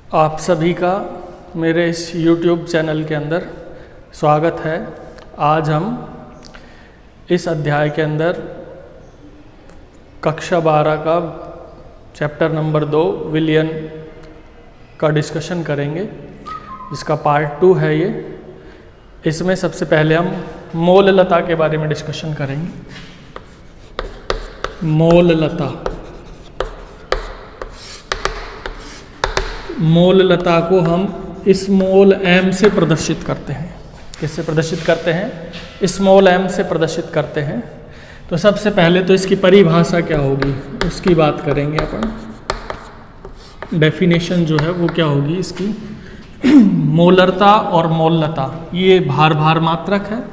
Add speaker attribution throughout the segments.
Speaker 1: आप सभी का मेरे इस YouTube चैनल के अंदर स्वागत है। आज हम इस अध्याय के अंदर कक्षा 12 का चैप्टर नंबर 2 विलयन का डिस्कशन करेंगे, जिसका पार्ट 2 है ये। इसमें सबसे पहले हम मोललता के बारे में डिस्कशन करेंगे। मोललता, मोललता को हम स्मॉल m से प्रदर्शित करते हैं। किससे प्रदर्शित करते हैं? स्मॉल m से प्रदर्शित करते हैं। तो सबसे पहले तो इसकी परिभाषा क्या होगी उसकी बात करेंगे अपन। डेफिनेशन जो है वो क्या होगी इसकी? मोलरता और मोललता ये भार भार मात्रक है,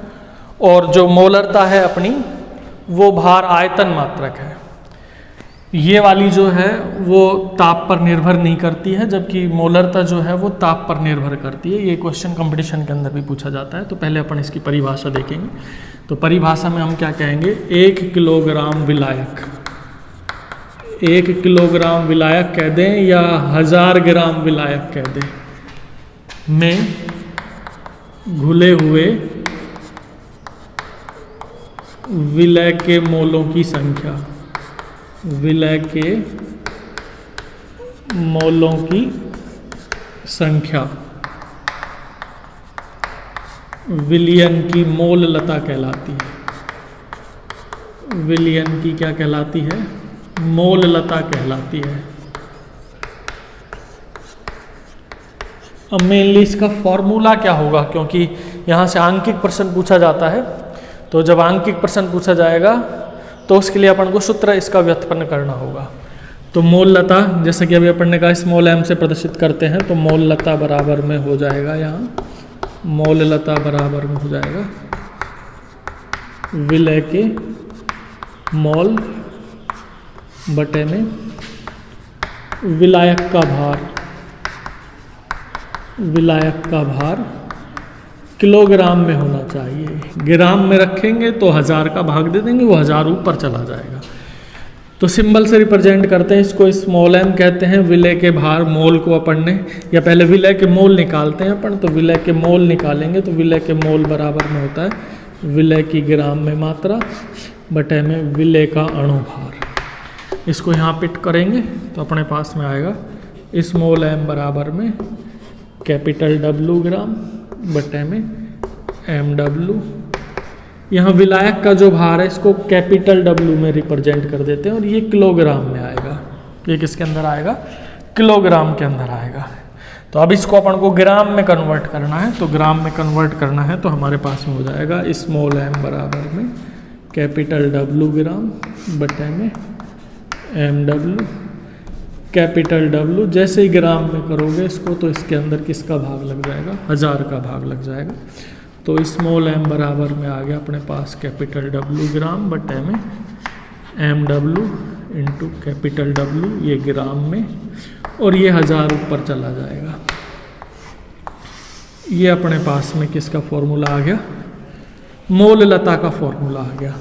Speaker 1: और जो मोलरता है अपनी वो भार आयतन मात्रक है। ये वाली जो है वो ताप पर निर्भर नहीं करती है, जबकि मोलरता जो है वो ताप पर निर्भर करती है। ये क्वेश्चन कंपटीशन के अंदर भी पूछा जाता है। तो पहले अपन इसकी परिभाषा देखेंगे। तो परिभाषा में हम क्या कहेंगे? 1 किलोग्राम विलायक, 1 किलोग्राम विलायक कह दें या 1000 ग्राम विलायक कह दें, में घुले हुए विलय के मोलों की संख्या, विलय के मोलों की संख्या विलयन की मोललता कहलाती है। विलयन की क्या कहलाती है? मोललता कहलाती है। अब मेनली इसका फॉर्मूला क्या होगा, क्योंकि यहाँ से आंकिक प्रश्न पूछा जाता है। तो जब आंकिक प्रश्न पूछा जाएगा तो उसके लिए अपन को सूत्र इसका व्युत्पन्न करना होगा। तो मोललता, जैसे कि अभी अपन ने कहा स्मॉल m से प्रदर्शित करते हैं, तो मोललता बराबर में हो जाएगा, यहाँ मोललता बराबर में हो जाएगा विलय के मोल बटे में विलायक का भार। विलायक का भार किलोग्राम में होना चाहिए। ग्राम में रखेंगे तो 1000 का भाग दे देंगे, वो 1000 ऊपर चला जाएगा। तो सिंबल से रिप्रेजेंट करते हैं इसको। स्मॉल m कहते हैं विलय के भार। मोल को अपन ने, या पहले विलय के मोल निकालते हैं अपन। तो विलय के मोल निकालेंगे तो विलय के मोल बराबर में होता है विलय की ग्राम में मात्रा बटे में विलय का अणु भार। इसको यहाँ पिट करेंगे तो अपने पास में आएगा स्मॉल m बराबर में कैपिटल W ग्राम बटे में MW। यहाँ विलायक का जो भार है इसको कैपिटल W में रिप्रेजेंट कर देते हैं, और ये किलोग्राम में आएगा। ये किसके अंदर आएगा? किलोग्राम के अंदर आएगा। तो अब इसको अपन को ग्राम में कन्वर्ट करना है। तो ग्राम में कन्वर्ट करना है तो हमारे पास में हो जाएगा स्मॉल m बराबर में कैपिटल W ग्राम बटे में MW। कैपिटल W जैसे ही ग्राम में करोगे इसको तो इसके अंदर किसका भाग लग जाएगा? 1000 का भाग लग जाएगा। तो स्मॉल m बराबर में आ गया अपने पास कैपिटल W ग्राम बटे में MW इंटू कैपिटल W, ये ग्राम में, और ये 1000 ऊपर चला जाएगा। ये अपने पास में किसका फॉर्मूला आ गया? मोललता का फॉर्मूला आ गया।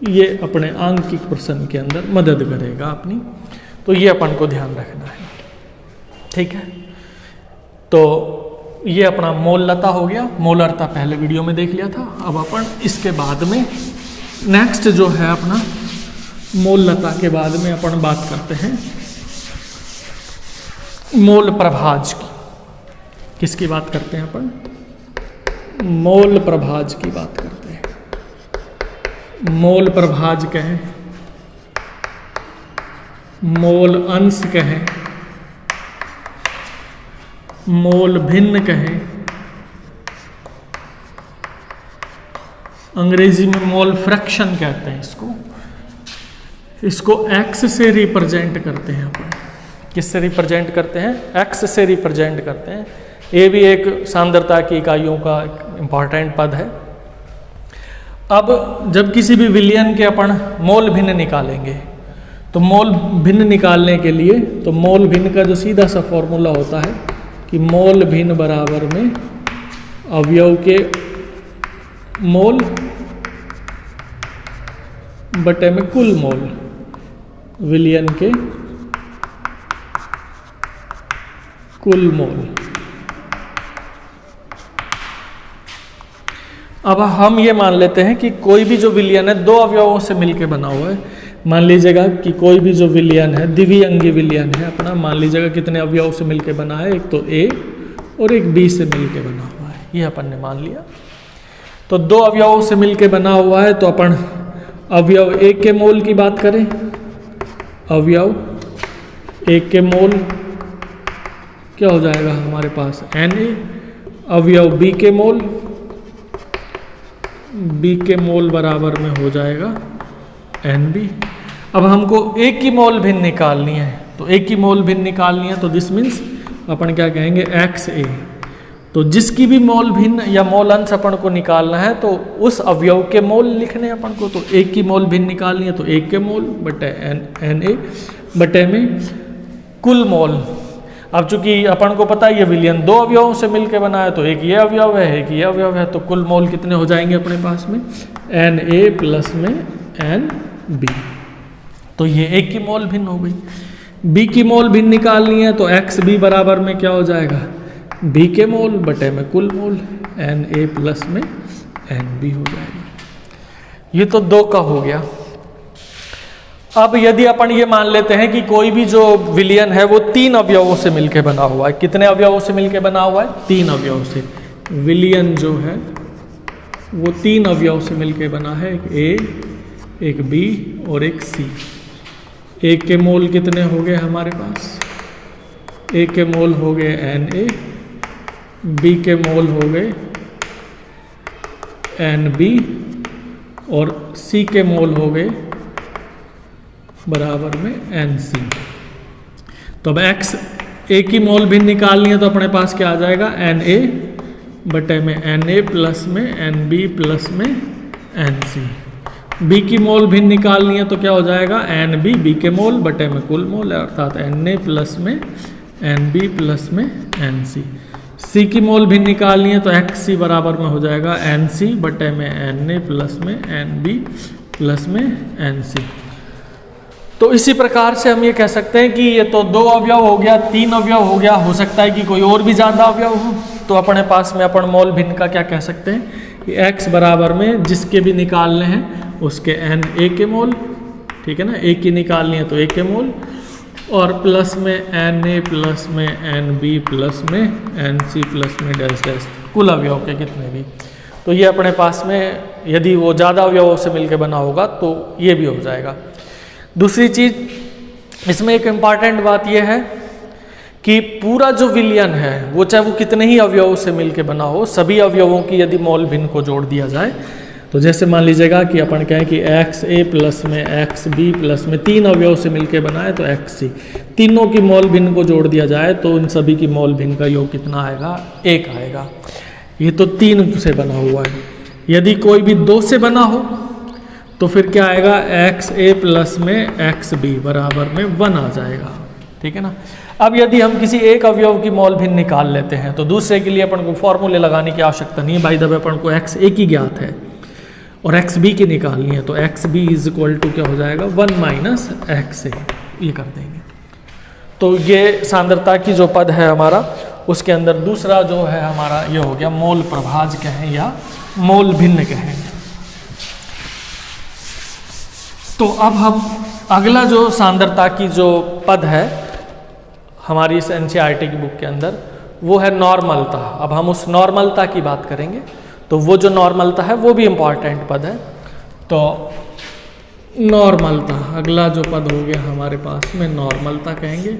Speaker 1: ये अपने आंकिक प्रश्न के अंदर मदद करेगा अपनी। तो ये अपन को ध्यान रखना है, ठीक है। तो ये अपना मोललता हो गया। मोलरता पहले वीडियो में देख लिया था। अब अपन इसके बाद में नेक्स्ट जो है अपना मोललता के बाद में अपन बात करते हैं मोल प्रभाज की। किसकी बात करते हैं अपन? मोल प्रभाज की बात करते हैं। मोल प्रभाज कहें, मोल अंश कहें, मोल भिन्न कहें, अंग्रेजी में मोल फ्रैक्शन कहते हैं इसको। इसको x से रिप्रेजेंट करते हैं अपन। किससे रिप्रेजेंट करते हैं? x से रिप्रेजेंट करते हैं। ये भी एक सांद्रता की इकाइयों का इंपॉर्टेंट पद है। अब जब किसी भी विलयन के अपन मोल भिन्न निकालेंगे, तो मोल भिन्न निकालने के लिए तो मोल भिन्न का जो सीधा सा फॉर्मूला होता है कि मोल भिन्न बराबर में अवयव के मोल बटे में कुल मोल विलयन के कुल मोल। अब हम ये मान लेते हैं कि कोई भी जो विलयन है दो अवयवों से मिलकर बना हुआ है। मान लीजिएगा कि कोई भी जो विलयन है, द्विअंगी विलयन है अपना, मान लीजिएगा कितने अवयवों से मिलकर बना है, एक तो ए और एक बी से मिलकर बना हुआ है, ये अपन ने मान लिया। तो दो अवयवों से मिलकर बना हुआ है, तो अपन अवयव एक के मोल की बात करें, अवयव एक के मोल क्या हो जाएगा हमारे पास Na, अवयव बी के मोल, बी के मोल बराबर में हो जाएगा Nb। अब हमको एक की मोल भिन्न निकालनी है, तो एक की मोल भिन्न निकालनी है, तो दिस मीन्स अपन क्या कहेंगे XA। तो जिसकी भी मोल भिन्न या मोल अंश अपन को निकालना है तो उस अवयव के मोल लिखने अपन को, तो एक की मोल भिन्न निकालनी है तो एक के मोल बटे Na बटे में कुल मोल। अब चूंकि अपन को पता है ये विलयन दो अवयवों से मिलकर बना है, तो एक ये अवयव है एक ये अवयव है, तो कुल मोल कितने हो जाएंगे अपने पास में Na प्लस में Nb। तो ये एक की मोल भिन्न हो गई। बी की मोल भिन्न निकालनी है तो XB बराबर में क्या हो जाएगा बी के मोल बटे में कुल मोल, Na प्लस में Nb हो जाएगा। ये तो दो का हो गया। अब यदि अपन ये मान लेते हैं कि कोई भी जो विलयन है वो तीन अवयवों से मिलकर बना हुआ है, कितने अवयवों से मिलकर बना हुआ है, तीन अवयवों से। विलयन जो है वो तीन अवयवों से मिलकर बना है, एक A एक B और एक C। एक के मोल कितने हो गए हमारे पास, एक के मोल हो गए Na, B के मोल हो गए Nb और C के मोल हो गए बराबर में Nc। तो अब x A की मोल भिन्न निकालनी है तो अपने पास क्या आ जाएगा Na बटे में Na प्लस में Nb प्लस में Nc। B की मोल भिन्न निकालनी है तो क्या हो जाएगा Nb B के मोल बटे में कुल मोल, अर्थात Na प्लस में Nb प्लस में Nc। C की मोल भिन्न निकालनी है तो Xc बराबर में हो जाएगा Nc बटे में Na प्लस में Nb प्लस में Nc। तो इसी प्रकार से हम ये कह सकते हैं कि ये तो दो अवयव हो गया, तीन अवयव हो गया, हो सकता है कि कोई और भी ज़्यादा अवयव हो, तो अपने पास में अपन मोल भिन्न का क्या कह सकते हैं कि x बराबर में जिसके भी निकालने हैं उसके Na के मोल, ठीक है ना, एक की निकालनी है तो एक के मोल, और प्लस में Na प्लस में Nb प्लस में Nc प्लस में डैश डैश कुल अवयव के कितने भी। तो ये अपने पास में यदि वो ज़्यादा अवयवों से मिलकर बना होगा तो ये भी हो जाएगा। दूसरी चीज़ इसमें एक इम्पॉर्टेंट बात यह है कि पूरा जो विलयन है वो चाहे वो कितने ही अवयवों से मिलकर बना हो, सभी अवयवों की यदि मोल भिन्न को जोड़ दिया जाए, तो जैसे मान लीजिएगा कि अपन कहें कि XA प्लस में XB प्लस में तीन अवयव से मिलकर बना है तो XC, तीनों की मोल भिन्न को जोड़ दिया जाए तो इन सभी की मोल भिन्न का योग कितना आएगा, एक आएगा। ये तो तीन से बना हुआ है। यदि कोई भी दो से बना हो तो फिर क्या आएगा XA प्लस में XB बराबर में 1 आ जाएगा, ठीक है ना। अब यदि हम किसी एक अवयव की मोल भिन्न निकाल लेते हैं तो दूसरे के लिए अपन को फॉर्मूले लगाने की आवश्यकता नहीं है, बाय द वे अपन को XA की ज्ञात है और XB की निकालनी है, तो XB इज इक्वल टू क्या हो जाएगा 1 माइनस XA, ये कर देंगे। तो ये सांद्रता की जो पद है हमारा उसके अंदर दूसरा जो है हमारा ये हो गया मोल प्रभाज कहें या मोल भिन्न कहें। तो अब हम अगला जो सांद्रता की जो पद है हमारी इस NCERT की बुक के अंदर वो है नॉर्मलता। अब हम उस नॉर्मलता की बात करेंगे, तो वो जो नॉर्मलता है वो भी इम्पॉर्टेंट पद है। तो नॉर्मलता अगला जो पद हो गया हमारे पास में नॉर्मलता कहेंगे,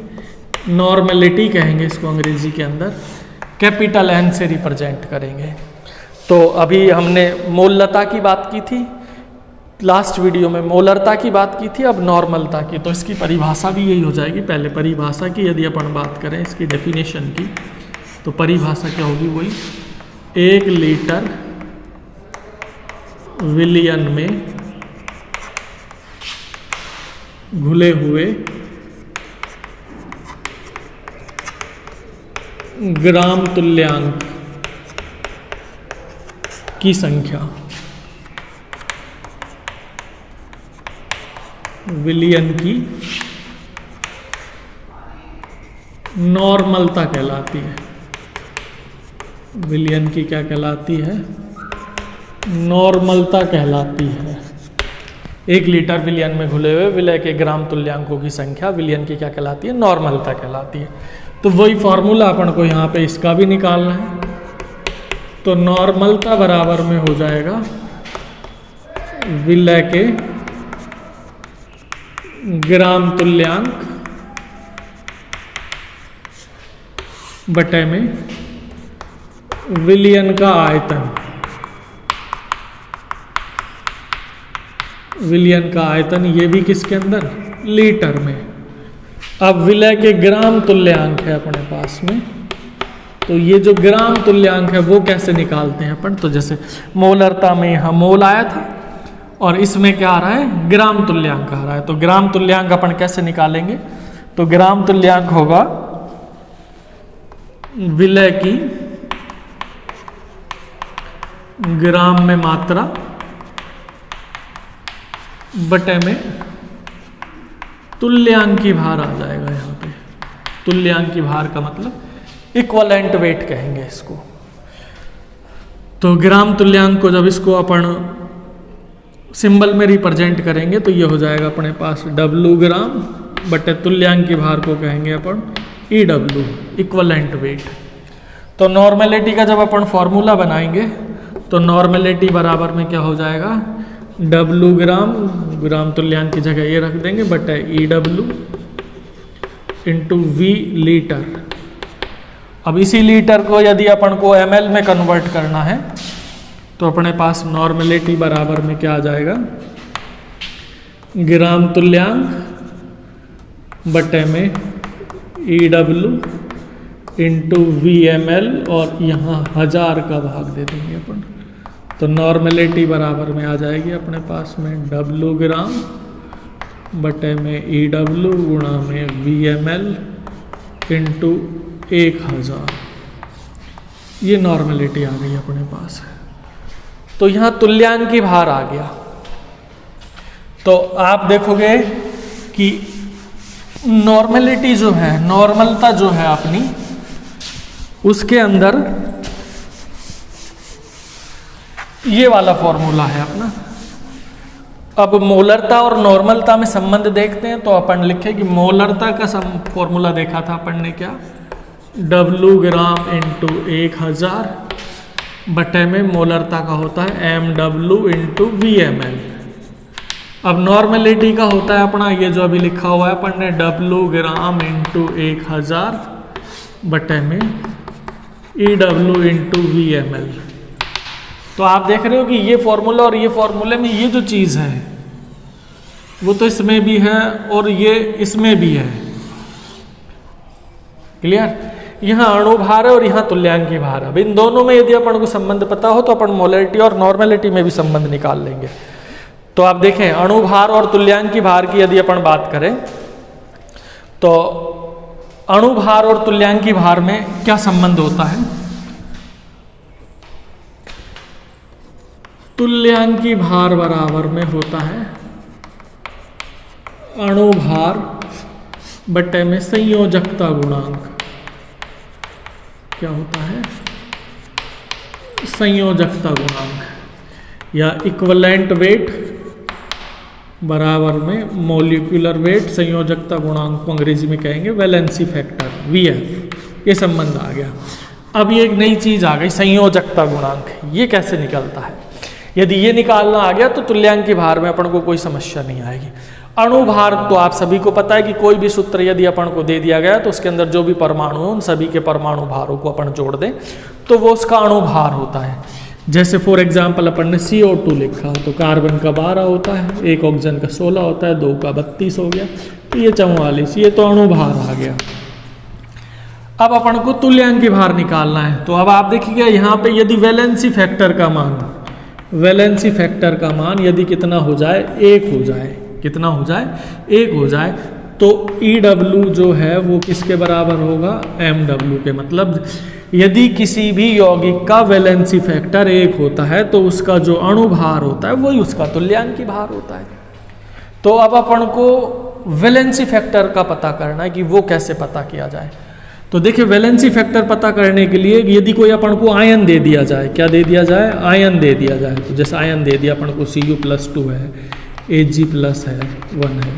Speaker 1: नॉर्मेलिटी कहेंगे इसको अंग्रेजी के अंदर, कैपिटल N से रिप्रेजेंट करेंगे। तो अभी हमने मोलता की बात की थी, लास्ट वीडियो में मोलरता की बात की थी, अब नॉर्मलता की। तो इसकी परिभाषा भी यही हो जाएगी। पहले परिभाषा की यदि अपन बात करें इसकी डेफिनेशन की, तो परिभाषा क्या होगी, वही 1 लीटर विलयन में घुले हुए ग्राम तुल्यांक की संख्या, विलयन की नॉर्मलता कहलाती है। विलयन की क्या कहलाती है? नॉर्मलता कहलाती है। 1 लीटर विलयन में घुले हुए विलय के ग्राम तुल्यांकों की संख्या विलयन की क्या कहलाती है? नॉर्मलता कहलाती है। तो वही फॉर्मूला अपन को यहाँ पे इसका भी निकालना है। तो नॉर्मलता बराबर में हो जाएगा विलय के ग्राम तुल्यांक बटे में विलयन का आयतन। विलयन का आयतन ये भी किसके अंदर? लीटर में। अब विलय के ग्राम तुल्यांक है अपने पास में, तो ये जो ग्राम तुल्यांक है वो कैसे निकालते हैं अपन? तो जैसे मोलरता में यहाँ मोल आया था और इसमें क्या आ रहा है? ग्राम तुल्यांक आ रहा है। तो ग्राम तुल्यांक अपन कैसे निकालेंगे? तो ग्राम तुल्यांक होगा विलय की ग्राम में मात्रा बटे में तुल्यांकी भार आ जाएगा। यहाँ पे तुल्यांकी भार का मतलब इक्वलेंट वेट कहेंगे इसको। तो ग्राम तुल्यांक को जब इसको अपन सिंबल में रिप्रेजेंट करेंगे तो ये हो जाएगा अपने पास W ग्राम बटे तुल्यांकी भार को कहेंगे अपन EW, इक्वलेंट वेट। तो नॉर्मेलिटी का जब अपन फॉर्मूला बनाएंगे तो नॉर्मेलिटी बराबर में क्या हो जाएगा? W ग्राम, ग्राम तुल्यांक की जगह ये रख देंगे, बटे EW इंटू V लीटर। अब इसी लीटर को यदि अपन को ml में कन्वर्ट करना है तो अपने पास नॉर्मेलिटी बराबर में क्या आ जाएगा? ग्राम तुल्यांक बटे में EW इंटू VML और यहाँ 1000 का भाग दे देंगे अपन। तो नॉर्मेलिटी बराबर में आ जाएगी अपने पास में W ग्राम बटे में EW गुणा में VML इंटू 1000। ये नॉर्मेलिटी आ गई अपने पास। तो यहाँ तुल्यांकी भार आ गया। तो आप देखोगे कि नॉर्मेलिटी जो है, नॉर्मलता जो है अपनी, उसके अंदर ये वाला फॉर्मूला है अपना। अब मोलरता और नॉर्मलता में संबंध देखते हैं तो अपन लिखे कि मोलरता का फॉर्मूला देखा था अपन ने क्या? W ग्राम इंटू 1000 बटे में मोलरता का होता है MW इंटू VML। अब नॉर्मेलिटी का होता है अपना ये जो अभी लिखा हुआ है अपन ने W ग्राम इंटू 1000 बटे में EW इंटू VML। तो आप देख रहे हो कि ये फॉर्मूला और ये फॉर्मूले में ये जो चीज़ है वो तो इसमें भी है और ये इसमें भी है। क्लियर? यहाँ अणु भार है और यहाँ तुल्यांकी भार है। अब इन दोनों में यदि अपन को संबंध पता हो तो अपन मोलरिटी और नॉर्मेलिटी में भी संबंध निकाल लेंगे। तो आप देखें अणु भार और तुल्यांकी भार की यदि अपन बात करें तो अणु भार और तुल्यांकी भार में क्या संबंध होता है? तुल्यांकी भार बराबर में होता है अणु भार बटे में संयोजकता गुणांक। क्या होता है? संयोजकता गुणांक या इक्वलेंट वेट बराबर में मॉलिक्यूलर वेट। संयोजकता गुणांक को अंग्रेजी में कहेंगे वैलेंसी फैक्टर VF। ये संबंध आ गया। अब ये एक नई चीज आ गई, संयोजकता गुणांक। ये कैसे निकलता है? यदि ये निकालना आ गया तो तुल्यांकी भार में अपन को कोई समस्या नहीं आएगी। अणु भार तो आप सभी को पता है कि कोई भी सूत्र यदि अपन को दे दिया गया तो उसके अंदर जो भी परमाणु हो उन सभी के परमाणु भारों को अपन जोड़ दें तो वो उसका अणु भार होता है। जैसे फॉर एग्जांपल अपन ने CO2 लिखा तो कार्बन का 12 होता है, एक ऑक्सीजन का 16 होता है, 2 का 32 हो गया, तो ये 44। ये तो अणु भार आ गया। अब अपन को तुल्यांकी भार निकालना है। तो अब आप देखिएगा यहाँ पे यदि वैलेंसी फैक्टर का मान, वैलेंसी फैक्टर का मान यदि कितना हो जाए? 1 हो जाए। कितना हो जाए? 1 हो जाए तो EW जो है वो किसके बराबर होगा? MW के। मतलब यदि किसी भी यौगिक का वैलेंसी फैक्टर 1 होता है तो उसका जो अणु भार होता है वही उसका तुल्यांकी भार होता है। तो अब अपन को वैलेंसी फैक्टर का पता करना है कि वो कैसे पता किया जाए। तो देखिए वैलेंसी फैक्टर पता करने के लिए यदि कोई अपन को आयन दे दिया जाए, क्या दे दिया जाए, आयन दे दिया जाए, तो जैसे आयन दे दिया अपन को Cu+2 है, Ag+ है 1 है,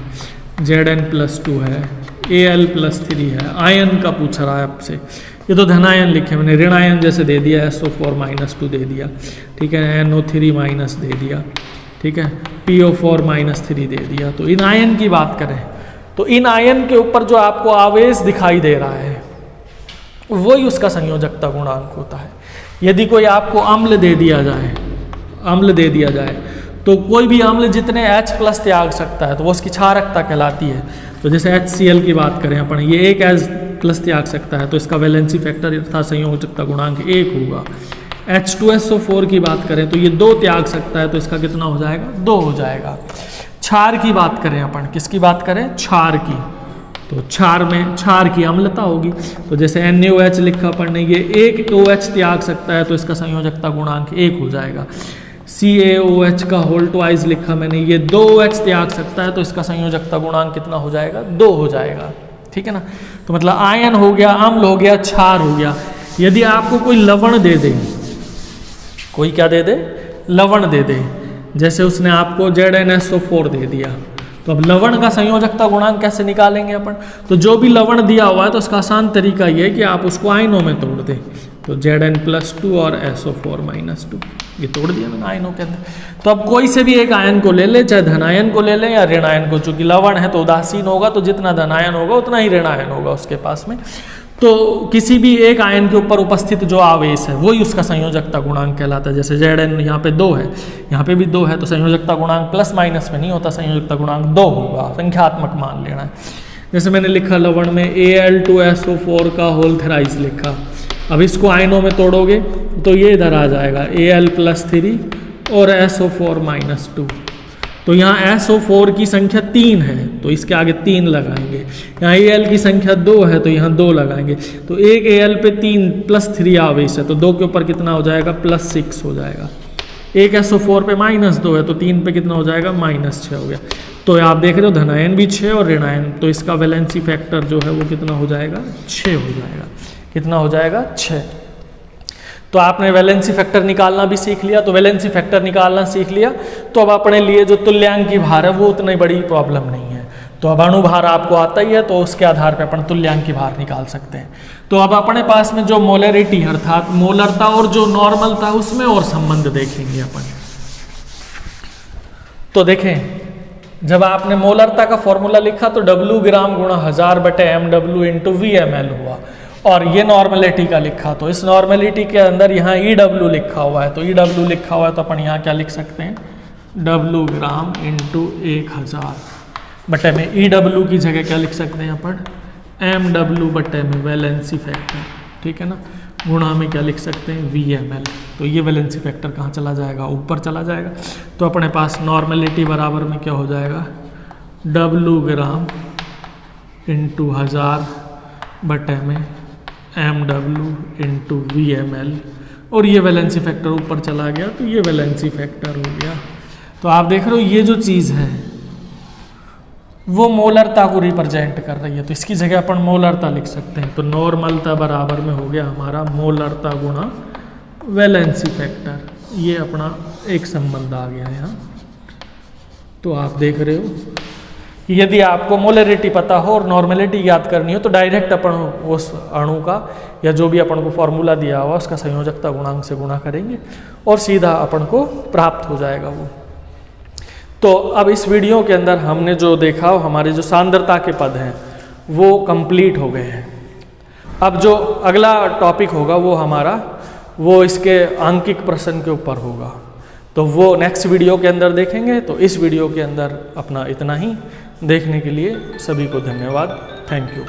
Speaker 1: Zn+2 है, Al+3 है, आयन का पूछ रहा है आपसे। ये तो धनायन लिखे मैंने, ऋण आयन जैसे दे दिया SO4-2 दे दिया, ठीक है, NO3- दे दिया, ठीक है, PO4-3 दे दिया। तो इन आयन की बात करें तो इन आयन के ऊपर जो आपको आवेश दिखाई दे रहा है वही उसका संयोजकता गुणांक होता है। यदि कोई आपको अम्ल दे दिया जाए, तो कोई भी अम्ल जितने H+ त्याग सकता है तो वो उसकी क्षारकता कहलाती है। तो जैसे HCl की बात करें अपन, ये एक H+ त्याग सकता है तो इसका वैलेंसी फैक्टर अर्थात संयोजकता गुणांक 1 होगा। H2SO4 की बात करें तो ये 2 त्याग सकता है तो इसका कितना हो जाएगा, 2 हो जाएगा। क्षार की बात करें अपन, किसकी बात करें, क्षार की, तो क्षार में क्षार की अम्लता होगी। तो जैसे NaOH लिखा अपन ने, ये एक OH त्याग सकता है तो इसका संयोजकता गुणांक 1 हो जाएगा। CaOH का होल ट्वाइस लिखा मैंने, ये 2 OH त्याग सकता है तो इसका संयोजकता गुणांक कितना हो जाएगा, 2 हो जाएगा, ठीक है ना। तो मतलब आयन हो गया, अम्ल हो गया, क्षार हो गया। यदि आपको कोई लवण दे दे, कोई क्या दे दे, लवण दे दे, जैसे उसने आपको ZnSO4 दे दिया, तो अब लवण का संयोजकता गुणांक कैसे निकालेंगे अपन, तो जो भी लवण दिया हुआ है तो उसका आसान तरीका ये है कि आप उसको आयनों में तोड़ दें। तो Zn+2 और SO4-2 ये तोड़ दिया मैंने आयनों के अंदर। तो अब कोई से भी एक आयन को ले ले, चाहे धनायन को ले ले या ऋणायन को, चूंकि लवण है तो उदासीन होगा, तो जितना धनायन होगा उतना ही ऋणायन होगा उसके पास में। तो किसी भी एक आयन के ऊपर उपस्थित जो आवेश है वही उसका संयोजकता गुणांक कहलाता है। जैसे Zn यहाँ पे 2 है, यहाँ पे भी 2 है, तो संयोजकता गुणांक प्लस माइनस में नहीं होता, संयोजकता गुणांक 2 होगा, संख्यात्मक मान लेना है। जैसे मैंने लिखा लवण में Al2SO4 का होल थ्राइस लिखा, अब इसको आयनों में तोड़ोगे तो ये इधर आ जाएगा Al+3 और SO4-2। तो यहाँ SO4 की संख्या 3 है तो इसके आगे 3 लगाएंगे, यहाँ Al की संख्या 2 है तो यहाँ 2 लगाएंगे। तो एक Al पे 3+3 आवेश है तो 2 के ऊपर कितना हो जाएगा, +6 हो जाएगा। एक SO4 पे -2 है तो 3 पे कितना हो जाएगा, -6 हो गया। तो आप देख रहे हो धनायन भी 6 और ऋणायन, तो इसका वैलेंसी फैक्टर जो है वो कितना हो जाएगा, 6 हो जाएगा। कितना हो जाएगा, 6। तो आपने वैलेंसी फैक्टर निकालना भी सीख लिया। तो वैलेंसी फैक्टर निकालना सीख लिया तो अब अपने लिए जो तुल्यांकी भार है वो उतनी बड़ी प्रॉब्लम नहीं है। तो अब अणुभार आपको आता ही है तो उसके आधार पर अपन तुल्यांकी भार निकाल सकते हैं। तो अब अपने पास में जो मोलरिटी अर्थात मोलरता और जो नॉर्मल था उसमें और संबंध देखेंगे अपन। तो देखें, जब आपने मोलरता का फॉर्मूला लिखा तो W ग्राम गुणा 1000/mW × VmL हुआ, और ये नॉर्मलिटी का लिखा तो इस नॉर्मलिटी के अंदर यहाँ EW लिखा हुआ है, तो EW लिखा हुआ है तो अपन यहाँ क्या लिख सकते हैं, W ग्राम × 1000 में EW की जगह क्या लिख सकते हैं अपन, MW में वैलेंसी फैक्टर, ठीक है ना, गुणा में क्या लिख सकते हैं, VmL। तो ये वैलेंसी फैक्टर कहाँ चला जाएगा, ऊपर चला जाएगा। तो अपने पास नॉर्मलिटी बराबर में क्या हो जाएगा, W ग्राम × 1000 में MW × VmL, और ये वैलेंसी फैक्टर ऊपर चला गया तो ये वैलेंसी फैक्टर हो गया। तो आप देख रहे हो ये जो चीज़ है वो मोलरता को रिप्रेजेंट कर रही है, तो इसकी जगह अपन मोलरता लिख सकते हैं। तो नॉर्मलता बराबर में हो गया हमारा मोलरता गुणा वैलेंसी फैक्टर, ये अपना एक संबंध आ गया यहाँ। तो आप देख रहे हो यदि आपको मोलरिटी पता हो और नॉर्मलिटी याद करनी हो तो डायरेक्ट अपन उस अणु का या जो भी अपन को फॉर्मूला दिया हुआ उसका संयोजकता गुणांक से गुणा करेंगे और सीधा अपन को प्राप्त हो जाएगा वो। तो अब इस वीडियो के अंदर हमने जो देखा हमारे जो सांद्रता के पद हैं वो कंप्लीट हो गए हैं। अब जो अगला टॉपिक होगा वो हमारा वो इसके आंकिक प्रश्न के ऊपर होगा, तो वो नेक्स्ट वीडियो के अंदर देखेंगे। तो इस वीडियो के अंदर अपना इतना ही, देखने के लिए सभी को धन्यवाद, थैंक यू।